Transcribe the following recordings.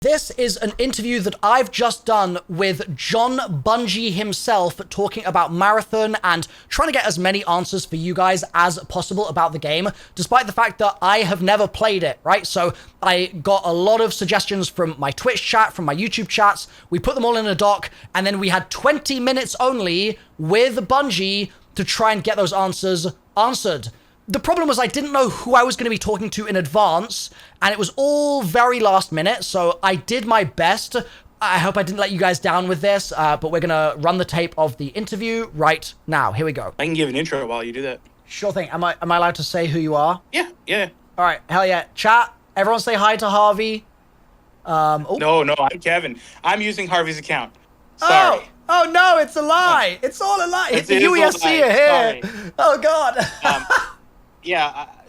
This is an interview that I've just done with John Bungie himself, talking about Marathon and trying to get as many answers for you guys as possible about the game, despite the fact that I have never played it, right? So I got a lot of suggestions from my Twitch chat, from my YouTube chats. We put them all in a doc, and then we had 20 minutes only with Bungie to try and get those answers answered. The problem was I didn't know who I was going to be talking to in advance, and it was all very last minute, so I did my best. I hope I didn't let you guys down with this, but we're going to run the tape of the interview right now. Here we go. I can give an intro while you do that. Sure thing. Am I allowed to say who you are? Yeah. All right, hell yeah. Chat, everyone say hi to Harvey. No, I'm Kevin. I'm using Harvey's account. Sorry. Oh no, it's a lie. It's all a lie. It The is a UESC lie. are here. Sorry. Oh God.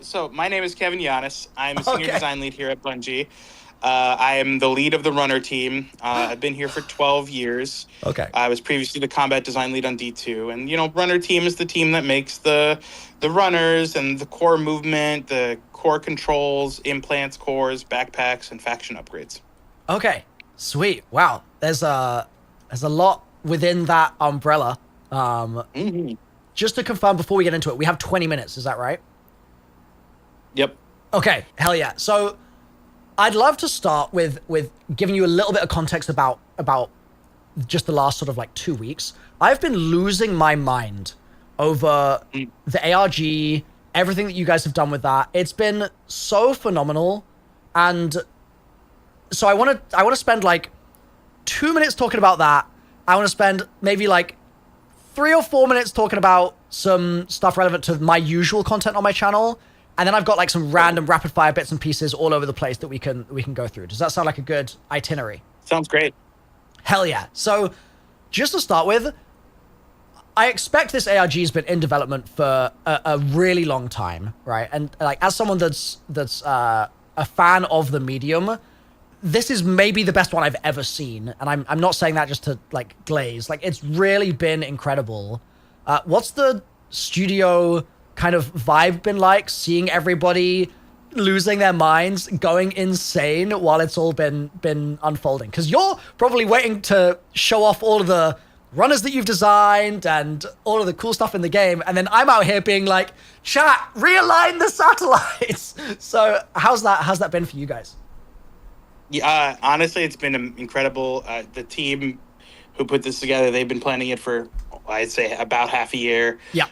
So my name is Kevin Giannis. I'm a senior Okay. design lead here at Bungie. I am the lead of the runner team. I've been here for 12 years. Okay. I was previously the combat design lead on D2. And, runner team is the team that makes the runners and the core movement, the core controls, implants, cores, backpacks, and faction upgrades. Okay. Sweet. Wow. There's a lot within that umbrella. Just to confirm before we get into it, we have 20 minutes. Is that right? Yep. Okay, hell yeah. So I'd love to start with giving you a little bit of context about just the last sort of like 2 weeks. I've been losing my mind over the ARG, everything that you guys have done with that. It's been so phenomenal. And so I want to spend like 2 minutes talking about that. I want to spend maybe like 3 or 4 minutes talking about some stuff relevant to my usual content on my channel. And then I've got like some random rapid fire bits and pieces all over the place that we can go through. Does that sound like a good itinerary? Sounds great. Hell yeah. So just to start with, I expect this ARG has been in development for a really long time, right? And like as someone that's a fan of the medium, this is maybe the best one I've ever seen. And I'm not saying that just to like glaze. Like it's really been incredible. What's the studio kind of vibe been like, seeing everybody losing their minds, going insane while it's all been unfolding? Because you're probably waiting to show off all of the runners that you've designed and all of the cool stuff in the game, and then I'm out here being like, chat, realign the satellites. So how's that been for you guys? Yeah, honestly, it's been incredible. The team who put this together, they've been planning it for, I'd say, about half a year. Yeah.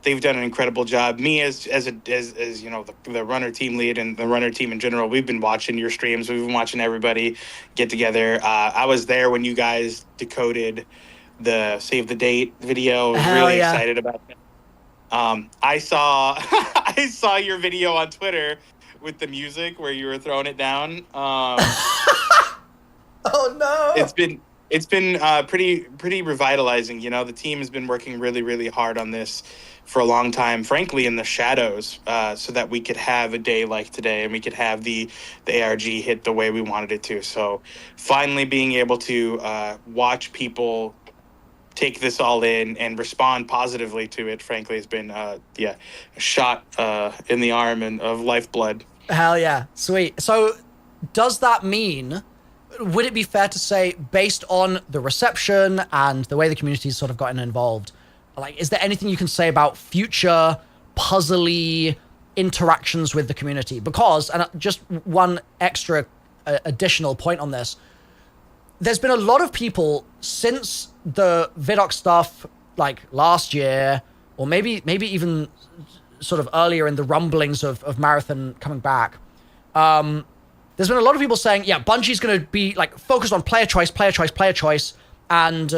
They've done an incredible job. Me as the runner team lead and the runner team in general, we've been watching your streams. We've been watching everybody get together. I was there when you guys decoded the Save the Date video. I was really excited about that. I saw I saw your video on Twitter with the music where you were throwing it down. Oh no! It's been pretty revitalizing. The team has been working really, really hard on this for a long time, frankly, in the shadows, so that we could have a day like today and we could have the ARG hit the way we wanted it to. So finally being able to watch people take this all in and respond positively to it, frankly, has been a shot in the arm and of lifeblood. Hell yeah. Sweet. So does that mean, would it be fair to say, based on the reception and the way the community's sort of gotten involved, like, is there anything you can say about future puzzly interactions with the community? Because, and just one extra additional point on this, there's been a lot of people since the Vidoc stuff, like last year, or maybe even sort of earlier in the rumblings of Marathon coming back. There's been a lot of people saying, yeah, Bungie's going to be like focused on player choice. And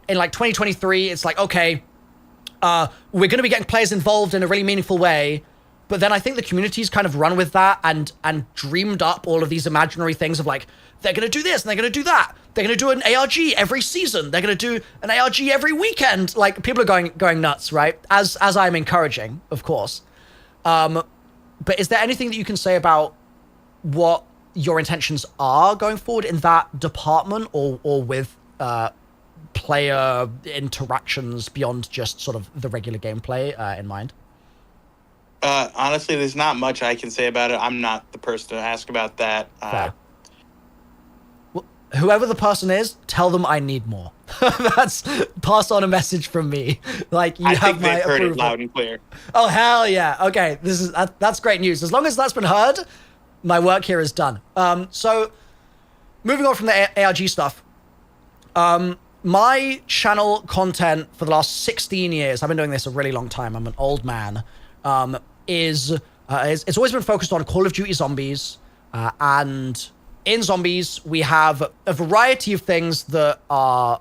in like 2023, it's like, okay, we're going to be getting players involved in a really meaningful way. But then I think the community's kind of run with that and dreamed up all of these imaginary things of like, they're going to do this and they're going to do that. They're going to do an ARG every season. They're going to do an ARG every weekend. Like, people are going nuts, right? As I'm encouraging, of course. But is there anything that you can say about what your intentions are going forward in that department or with player interactions beyond just sort of the regular gameplay in mind? Honestly, there's not much I can say about it. I'm not the person to ask about that. Fair. Well, whoever the person is, tell them I need more. That's pass on a message from me. Like you I have think my they've heard it approval. loud and clear. Oh hell yeah! Okay, that's great news. As long as that's been heard, my work here is done. So moving on from the ARG stuff, my channel content for the last 16 years, I've been doing this a really long time, I'm an old man, is it's always been focused on Call of Duty Zombies, and in Zombies, we have a variety of things that are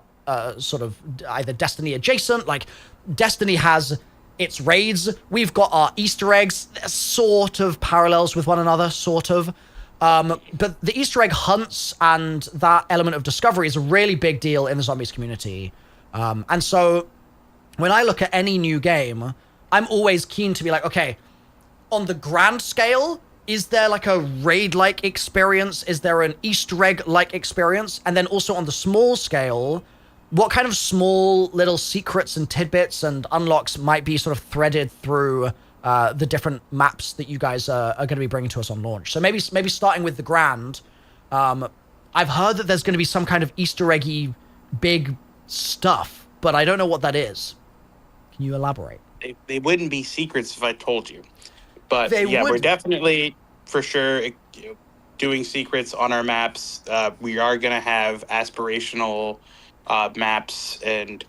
sort of either Destiny adjacent, like Destiny has its raids, we've got our Easter eggs, sort of parallels with one another, sort of. But the Easter egg hunts and that element of discovery is a really big deal in the Zombies community. And so when I look at any new game, I'm always keen to be like, okay, on the grand scale, is there like a raid-like experience? Is there an Easter egg-like experience? And then also on the small scale, what kind of small little secrets and tidbits and unlocks might be sort of threaded through the different maps that you guys are going to be bringing to us on launch? So maybe starting with the grand, I've heard that there's going to be some kind of Easter eggy big stuff, but I don't know what that is. Can you elaborate? They wouldn't be secrets if I told you. But They yeah, would. we're definitely, for sure, doing secrets on our maps. We are going to have aspirational maps and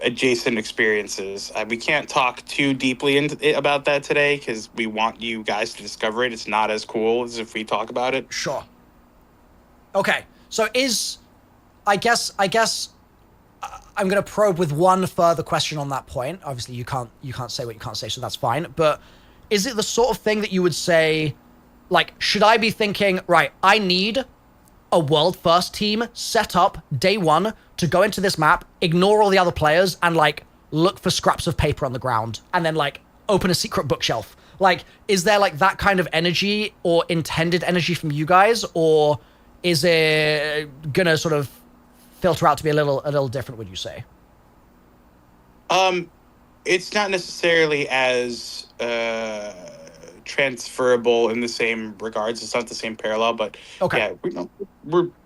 adjacent experiences. We can't talk too deeply about that today because we want you guys to discover it. It's not as cool as if we talk about it. Sure. Okay, so I guess I'm going to probe with one further question on that point. Obviously, you can't say what you can't say, so that's fine. But is it the sort of thing that you would say, like, should I be thinking, right, I need a world first team set up day one to go into this map, ignore all the other players, and, like, look for scraps of paper on the ground, and then, like, open a secret bookshelf? Like, is there, like, that kind of energy or intended energy from you guys, or is it gonna sort of filter out to be a little different, would you say? It's not necessarily as transferable in the same regards. It's not the same parallel, but Okay. yeah,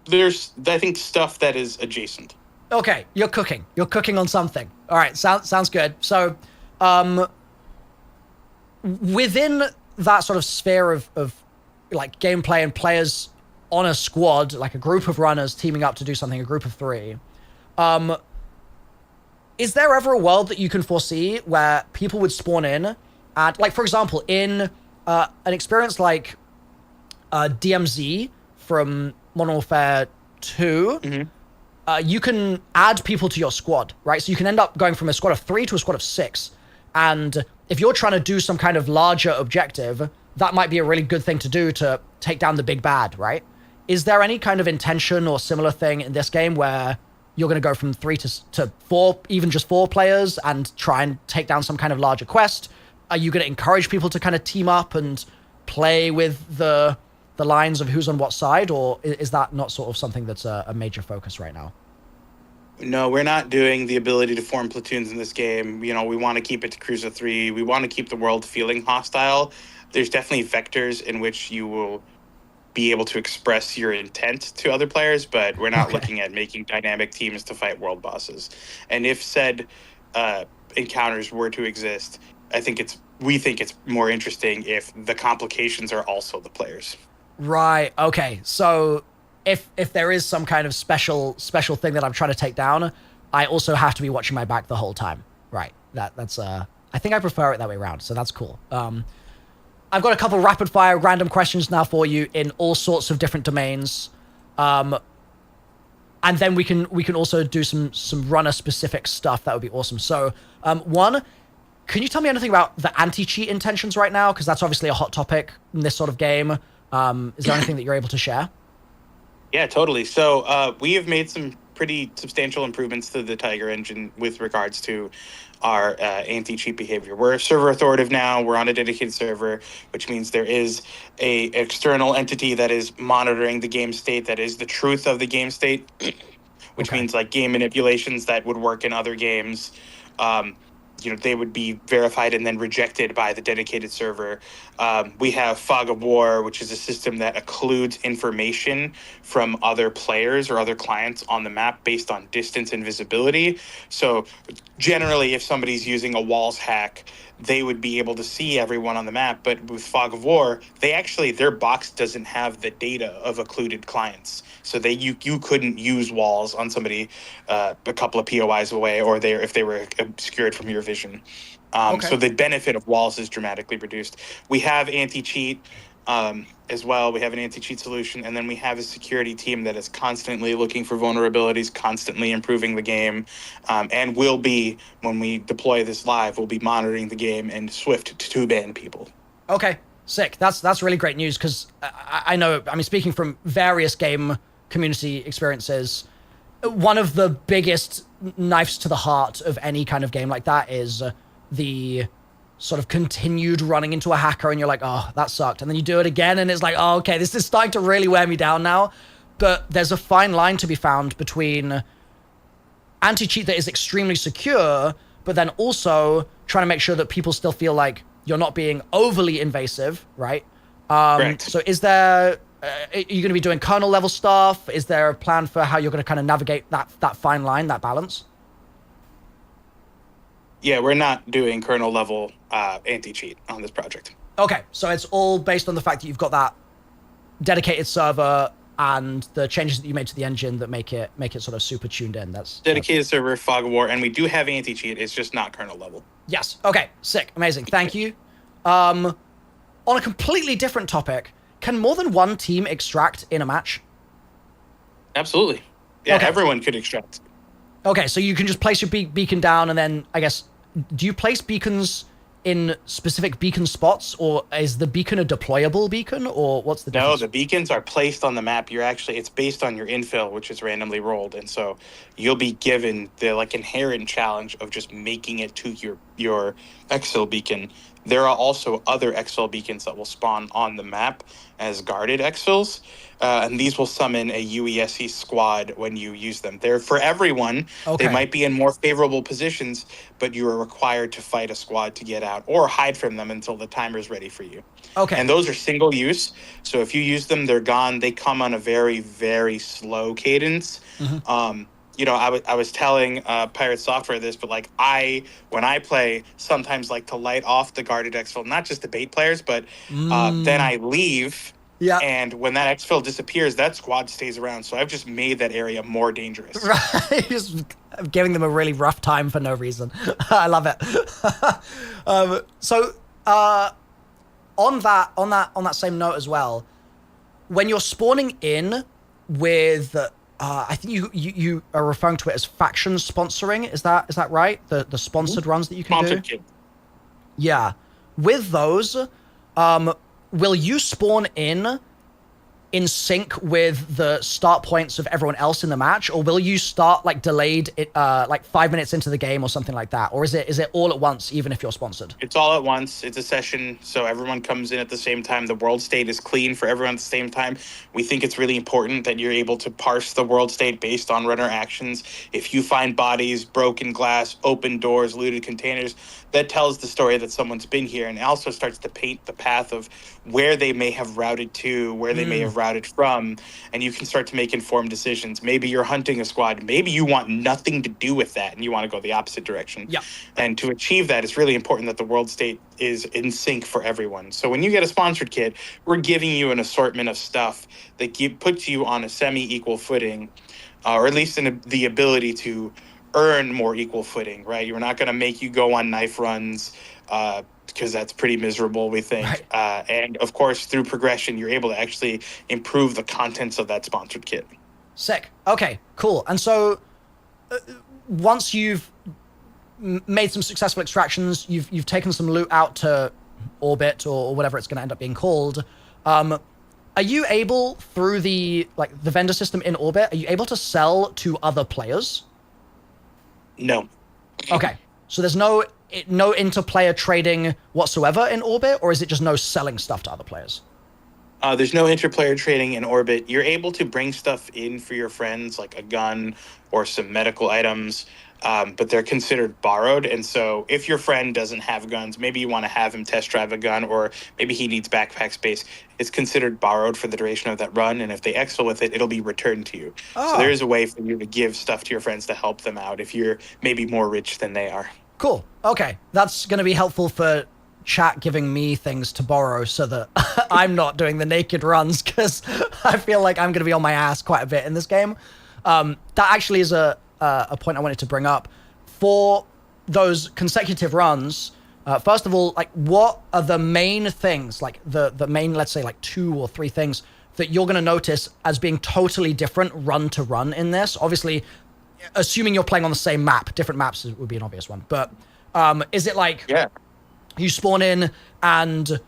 there's I think stuff that is adjacent. Okay, you're cooking on something. All right, sounds good. So within that sort of sphere of like gameplay and players on a squad, like a group of runners teaming up to do something, a group of three, is there ever a world that you can foresee where people would spawn in and, like, for example, in an experience like DMZ from Modern Warfare 2, you can add people to your squad, right? So you can end up going from a squad of 3 to a squad of 6. And if you're trying to do some kind of larger objective, that might be a really good thing to do to take down the big bad, right? Is there any kind of intention or similar thing in this game where you're going to go from 3 to 4, even just 4 players, and try and take down some kind of larger quest? Are you going to encourage people to kind of team up and play with the lines of who's on what side, or is that not sort of something that's a major focus right now? No, we're not doing the ability to form platoons in this game. You know, we want to keep it to Cruiser 3. We want to keep the world feeling hostile. There's definitely vectors in which you will be able to express your intent to other players, but we're not looking at making dynamic teams to fight world bosses. And if said encounters were to exist, we think it's more interesting if the complications are also the players. Right. Okay. So if there is some kind of special thing that I'm trying to take down, I also have to be watching my back the whole time. Right. That's I think I prefer it that way around. So that's cool. I've got a couple rapid fire random questions now for you in all sorts of different domains. And then we can also do some runner specific stuff. That would be awesome. So, one, can you tell me anything about the anti-cheat intentions right now? Because that's obviously a hot topic in this sort of game. Is there anything that you're able to share? Yeah, totally. So we have made some pretty substantial improvements to the Tiger engine with regards to our anti-cheat behavior. We're server authoritative now. We're on a dedicated server, which means there is a external entity that is monitoring the game state, that is the truth of the game state, which means like game manipulations that would work in other games. they would be verified and then rejected by the dedicated server. We have Fog of War, which is a system that occludes information from other players or other clients on the map based on distance and visibility. So generally, if somebody's using a walls hack, they would be able to see everyone on the map. But with Fog of War, their box doesn't have the data of occluded clients. So you couldn't use walls on somebody a couple of POIs away, or if they were obscured from your vision. Okay. So the benefit of walls is dramatically reduced. We have anti-cheat as well. We have an anti-cheat solution, and then we have a security team that is constantly looking for vulnerabilities, constantly improving the game, and will be, when we deploy this live, we'll be monitoring the game and swift to ban people. Okay, sick. That's really great news, because I know, I mean, speaking from various game community experiences, one of the biggest knives to the heart of any kind of game like that is the sort of continued running into a hacker, and you're like, oh, that sucked. And then you do it again, and it's like, oh, okay, this is starting to really wear me down now. But there's a fine line to be found between anti-cheat that is extremely secure, but then also trying to make sure that people still feel like you're not being overly invasive, right? Correct. So is there... are you going to be doing kernel level stuff? Is there a plan for how you're going to kind of navigate that fine line, that balance? Yeah, we're not doing kernel level anti-cheat on this project. Okay, so it's all based on the fact that you've got that dedicated server and the changes that you made to the engine that make it sort of super tuned in. That's dedicated server, Fog of War, and we do have anti-cheat. It's just not kernel level. Yes. Okay. Sick. Amazing. Thank you. On a completely different topic, can more than one team extract in a match? Absolutely. Yeah, Okay. Everyone could extract. Okay, so you can just place your beacon down, and then, I guess, do you place beacons in specific beacon spots, or is the beacon a deployable beacon, or what's the difference? No, the beacons are placed on the map. It's based on your infill, which is randomly rolled, and so you'll be given the inherent challenge of just making it to your exfil beacon. There are also other exfil beacons that will spawn on the map as guarded exfils, and these will summon a UESC squad when you use them. They're for everyone. Okay. They might be in more favorable positions, but you are required to fight a squad to get out or hide from them until the timer is ready for you. Okay. And those are single use. So if you use them, they're gone. They come on a very, very slow cadence. Mm-hmm. I was telling Pirate Software this, but when I play, sometimes like to light off the guarded exfil, not just the bait players, but then I leave. Yeah. And when that exfil disappears, that squad stays around. So I've just made that area more dangerous. Right. Just giving them a really rough time for no reason. I love it. On that same note as well, when you're spawning in with I think you are referring to it as faction sponsoring. Is that right? The sponsored runs that you can do? Kid. Yeah. With those, will you spawn in sync with the start points of everyone else in the match, or will you start delayed 5 minutes into the game or something like that? Or is it all at once, even if you're sponsored? It's all at once. It's a session, so everyone comes in at the same time. The world state is clean for everyone at the same time. We think it's really important that you're able to parse the world state based on runner actions. If you find bodies, broken glass, open doors, looted containers, that tells the story that someone's been here, and also starts to paint the path of where they may have routed to, where they may have routed from, and you can start to make informed decisions. Maybe you're hunting a squad. Maybe you want nothing to do with that, and you want to go the opposite direction. Yeah. And to achieve that, it's really important that the world state is in sync for everyone. So when you get a sponsored kit, we're giving you an assortment of stuff that puts you on a semi-equal footing, or at least the ability to earn more equal footing, right? We're not going to make you go on knife runs because that's pretty miserable, we think. Right. And of course, through progression, you're able to actually improve the contents of that sponsored kit. Sick. Okay, cool. And so once you've made some successful extractions, you've taken some loot out to orbit or whatever it's going to end up being called, are you able, through the vendor system in orbit, are you able to sell to other players? No. Okay. So there's no interplayer trading whatsoever in orbit, or is it just no selling stuff to other players? There's no interplayer trading in orbit. You're able to bring stuff in for your friends, like a gun or some medical items. but they're considered borrowed. And so if your friend doesn't have guns, maybe you want to have him test drive a gun, or maybe he needs backpack space, it's considered borrowed for the duration of that run. And if they exfil with it, it'll be returned to you. So there Oh, is a way for you to give stuff to your friends to help them out if you're maybe more rich than they are. cool. Okay. That's going to be helpful for chat giving me things to borrow so that I'm not doing the naked runs, because I feel like I'm going to be on my ass quite a bit in this game. That actually is a point I wanted to bring up. For those consecutive runs, first of all, like, what are the main things, like the main, let's say, like 2 or 3 things that you're going to notice as being totally different run to run in this? Obviously, assuming you're playing on the same map, different maps would be an obvious one. But is it like you spawn in and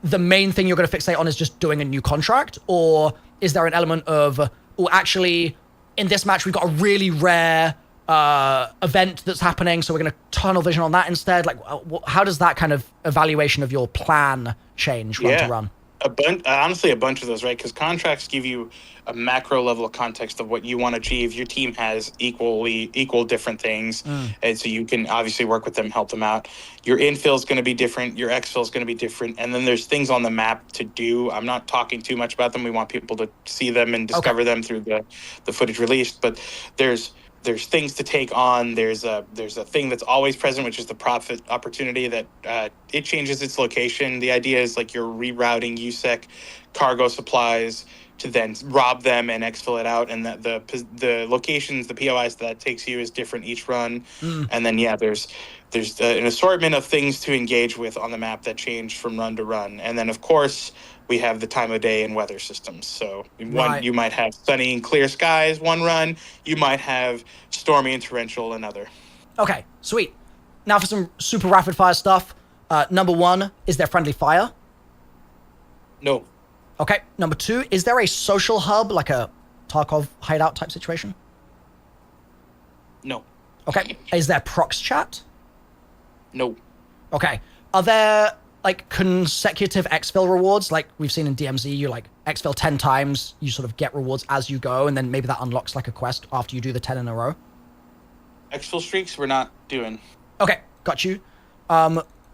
the main thing you're going to fixate on is just doing a new contract? Or is there an element of, well, actually, in this match, we've got a really rare event that's happening, so we're going to tunnel vision on that instead? Like, how does that kind of evaluation of your plan change run to run? Honestly, a bunch of those, right? Because contracts give you a macro level of context of what you want to achieve. Your team has equal different things, and so you can obviously work with them, help them out. Your infill is going to be different. Your exfil is going to be different, and then there's things on the map to do. I'm not talking too much about them. We want people to see them and discover them through the footage released. But there's things to take on. There's a thing that's always present, which is the profit opportunity that it changes its location. The idea is like you're rerouting USEC cargo supplies to then rob them and exfil it out, and that the locations, the POIs that takes you is different each run. And then there's an assortment of things to engage with on the map that change from run to run. And then of course we have the time of day and weather systems. So you might have sunny and clear skies one run, you might have stormy and torrential another. Okay, sweet. Now for some super rapid fire stuff. Number 1, is there friendly fire? No. Okay. Number 2, is there a social hub, like a Tarkov hideout type situation? No. Okay. Is there prox chat? No. Okay. Are there like consecutive exfil rewards, like we've seen in DMZ? You like exfil 10 times, you sort of get rewards as you go, and then maybe that unlocks like a quest after you do the 10 in a row? Exfil streaks we're not doing. Okay, got you.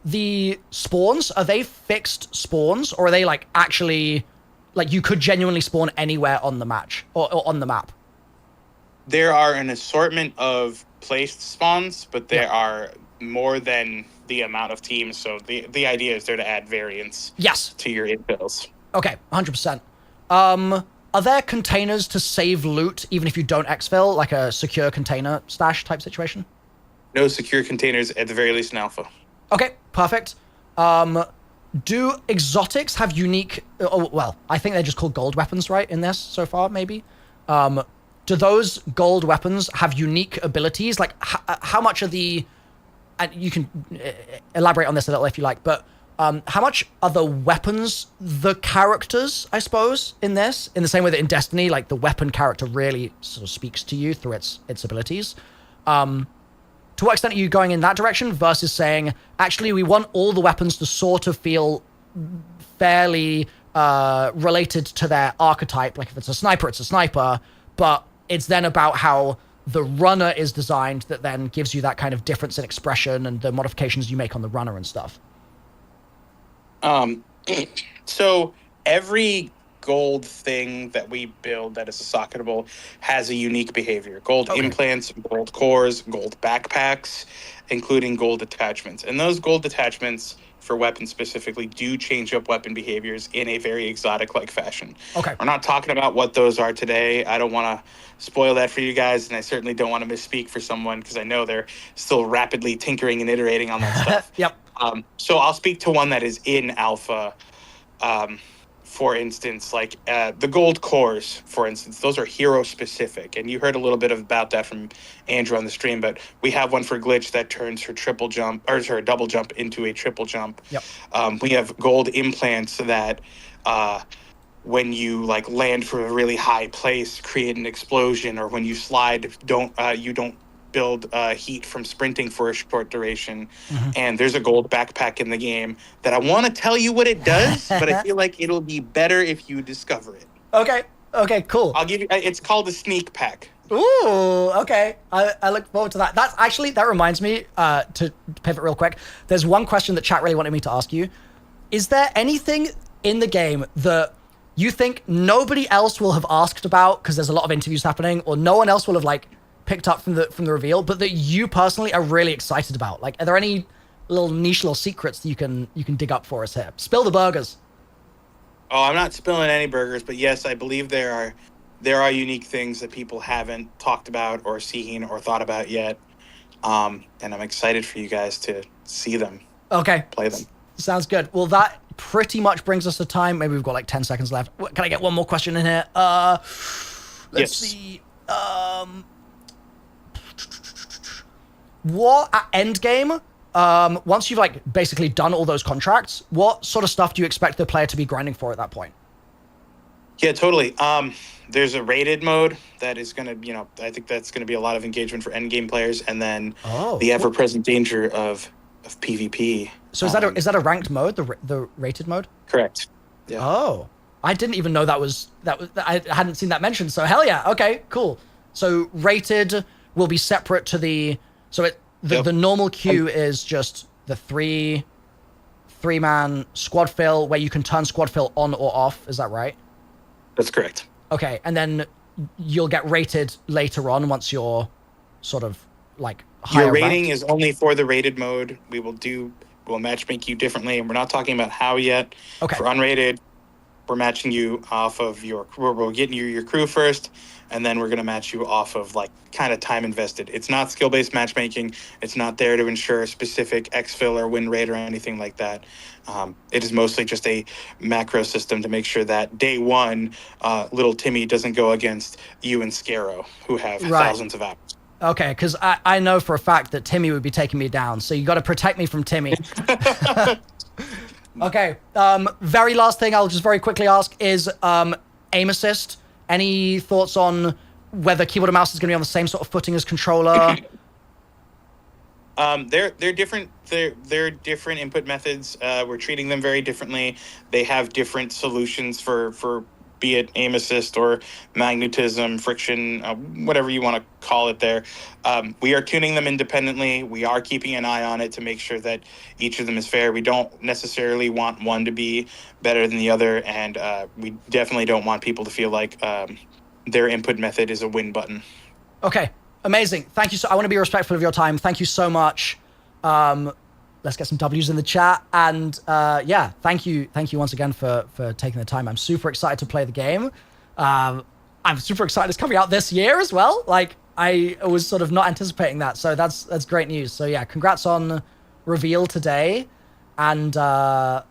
The spawns, are they fixed spawns, or are they like actually, like you could genuinely spawn anywhere on the match or on the map? There are an assortment of placed spawns, but there are more than the amount of teams. So the idea is there to add variance to your infills. Okay, 100%. Are there containers to save loot even if you don't exfil, like a secure container stash type situation? No secure containers, at the very least in alpha. Okay, perfect. Do exotics have unique... well, I think they're just called gold weapons, right, in this so far, maybe? Do those gold weapons have unique abilities? Like, how much of the... And you can elaborate on this a little if you like, but how much are the weapons the characters, I suppose, in this? In the same way that in Destiny, like, the weapon character really sort of speaks to you through its abilities. To what extent are you going in that direction versus saying, actually, we want all the weapons to sort of feel fairly related to their archetype? Like, if it's a sniper, it's a sniper, but it's then about how the runner is designed that then gives you that kind of difference in expression and the modifications you make on the runner and stuff. So every gold thing that we build that is a socketable has a unique behavior. Gold implants, gold cores, gold backpacks, including gold attachments. And those gold attachments for weapons specifically do change up weapon behaviors in a very exotic-like fashion. Okay. We're not talking about what those are today. I don't want to spoil that for you guys, and I certainly don't want to misspeak for someone because I know they're still rapidly tinkering and iterating on that stuff. Yep. So I'll speak to one that is in alpha. For instance, like the gold cores, for instance, those are hero specific. And you heard a little bit about that from Andrew on the stream, but we have one for Glitch that turns her double jump into a triple jump. Yep. We have gold implants that when you like land from a really high place, create an explosion, or when you slide, you don't build heat from sprinting for a short duration. And there's a gold backpack in the game that I want to tell you what it does, but I feel like it'll be better if you discover it. Okay, cool. I'll give you, it's called a sneak pack. Ooh, okay. I look forward to that. That reminds me, to pivot real quick. There's one question that chat really wanted me to ask you. Is there anything in the game that you think nobody else will have asked about because there's a lot of interviews happening, or no one else will have like picked up from the reveal, but that you personally are really excited about? Like, are there any little niche little secrets that you can dig up for us here? Spill the burgers. Oh, I'm not spilling any burgers, but yes, I believe there are unique things that people haven't talked about or seen or thought about yet. And I'm excited for you guys to see them, Okay. play them. Sounds good. Well, that pretty much brings us to time. Maybe we've got like 10 seconds left. Can I get one more question in here? Let's see. What at Endgame? Once you've like basically done all those contracts, what sort of stuff do you expect the player to be grinding for at that point? Yeah, totally. There's a rated mode that is going to, I think that's going to be a lot of engagement for endgame players, and then the ever-present danger of PvP. So is that a ranked mode, the rated mode? Correct. Yeah. Oh, I didn't even know that was I hadn't seen that mentioned. So hell yeah. Okay, cool. So rated will be separate to the the normal queue is just the three-man squad fill where you can turn squad fill on or off. Is that right? That's correct. Okay, and then you'll get rated later on once you're sort of like higher Your rating ranked. is only for the rated mode. We'll matchmake you differently, and we're not talking about how yet. Okay. For unrated, we're matching you off of we're getting you your crew first, and then we're going to match you off of like kind of time invested. It's not skill-based matchmaking. It's not there to ensure a specific exfil or win rate or anything like that. It is mostly just a macro system to make sure that day one, little Timmy doesn't go against you and Scarrow, who have thousands of hours. Okay, because I know for a fact that Timmy would be taking me down, so you got to protect me from Timmy. Okay, very last thing I'll just very quickly ask is aim assist. Any thoughts on whether keyboard and mouse is going to be on the same sort of footing as controller? They're different. They're different input methods. We're treating them very differently. They have different solutions for be it aim assist or magnetism, friction, whatever you want to call it there. We are tuning them independently. We are keeping an eye on it to make sure that each of them is fair. We don't necessarily want one to be better than the other, and we definitely don't want people to feel like their input method is a win button. Okay, amazing. Thank you. I want to be respectful of your time. Thank you so much. Let's get some W's in the chat. And yeah, thank you once again for taking the time. I'm super excited to play the game. I'm super excited it's coming out this year as well. Like, I was sort of not anticipating that. So that's great news. So yeah, congrats on reveal today. And I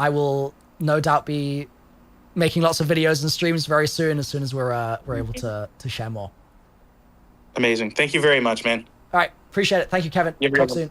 will no doubt be making lots of videos and streams very soon as we're able to share more. Amazing. Thank you very much, man. All right. Appreciate it. Thank you, Kevin. Talk soon.